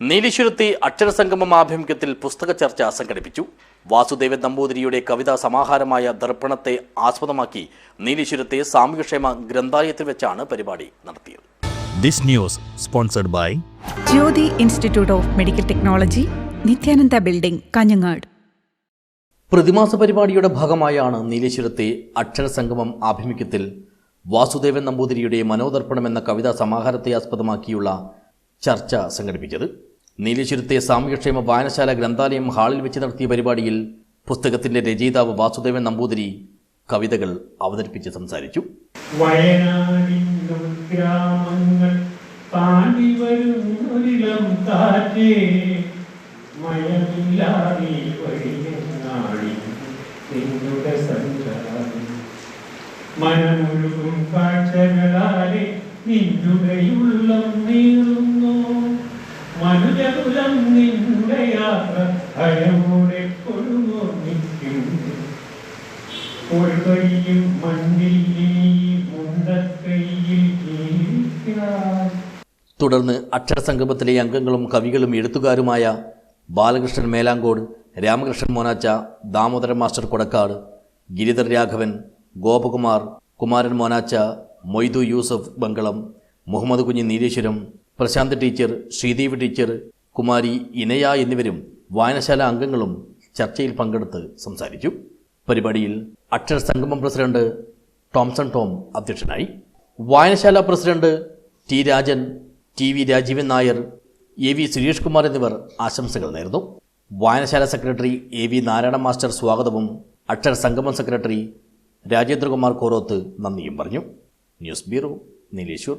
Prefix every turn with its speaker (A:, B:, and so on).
A: നീലീശ്വരത്തെ അക്ഷരസംഗമം ആഭിമുഖ്യത്തിൽ പുസ്തക ചർച്ച സംഘടിപ്പിച്ചു. വാസുദേവൻ നമ്പൂതിരിയുടെ കവിതാ സമാഹാരമായ ദർപ്പണത്തെ ആസ്പദമാക്കി നീലീശ്വരത്തെ സാമൂഹ്യക്ഷേമ ഗ്രന്ഥാലയത്തിൽ വെച്ചാണ് പരിപാടി നടത്തിയത്.
B: This news sponsored by
C: Jyothi institute of medical technology, Nithyananda building, Kanhangad.
A: പ്രതിമാസ പരിപാടിയുടെ ഭാഗമായാണ് നീലേശ്വരത്തെ അക്ഷരസംഗമം ആഭിമുഖ്യത്തിൽ വാസുദേവൻ നമ്പൂതിരിയുടെ മനോദർപ്പണം എന്ന കവിതാ സമാഹാരത്തെ ആസ്പദമാക്കിയുള്ള ചർച്ച സംഘടിപ്പിച്ചത്. നീലേശ്വരത്തെ സാമൂഹ്യക്ഷേമ വായനശാല ഗ്രന്ഥാലയം ഹാളിൽ വെച്ച് നടത്തിയ പരിപാടിയിൽ പുസ്തകത്തിന്റെ രചയിതാവ് വാസുദേവൻ നമ്പൂതിരി കവിതകൾ അവതരിപ്പിച്ച് സംസാരിച്ചു.
D: വയനാടിനും ഗ്രാമങ്ങൾ താണ്ടി വരുന്നൊരിളം കാറ്റേ, മയമില്ലാതെ വഴിയെന്നാടി നിന്നുടെ സഞ്ചാരം, മനമൊഴുകും കാഴ്ചകളാലെ നിന്നുടെയുള്ളം നീറുന്നു, മനുജകുലം നിന്നുടെ യാത്ര ഭയമോടെ കൊടുമോർമ്മിക്കും, ഒരു കൈയും മണ്ണിൽ മുണ്ടക്കൈയിൽ ജീവിക്കാൻ.
A: തുടർന്ന് അക്ഷരസംഗമത്തിലെ അംഗങ്ങളും കവികളും എഴുത്തുകാരുമായ Balakrishnan Melangode, Ramakrishnan Monacha, Damodaran master Kodakkad, Giridhar Raghavan, Gopakumar, Kumaran Monacha, Moidu Yusuf Bangalam, Muhammad Kunhi Nileshwaram, Prashant teacher, Sridevi teacher, Kumari ഇനയ എന്നിവരും വായനശാല അംഗങ്ങളും ചർച്ചയിൽ പങ്കെടുത്ത് സംസാരിച്ചു. പരിപാടിയിൽ അക്ഷരസംഗമം പ്രസിഡന്റ് ടോംസൺ ടോം അധ്യക്ഷനായി. വായനശാല president T Rajan, T V Rajeevan Nair, A V Suresh Kumar എന്നിവർ ആശംസകൾ നേർന്നു. വായനശാല secretary A V Narayana master സ്വാഗതവും അക്ഷരസംഗമം സെക്രട്ടറി രാജേന്ദ്രകുമാർ കോറോത്ത് നന്ദിയും പറഞ്ഞു. News bureau, Nileshwar.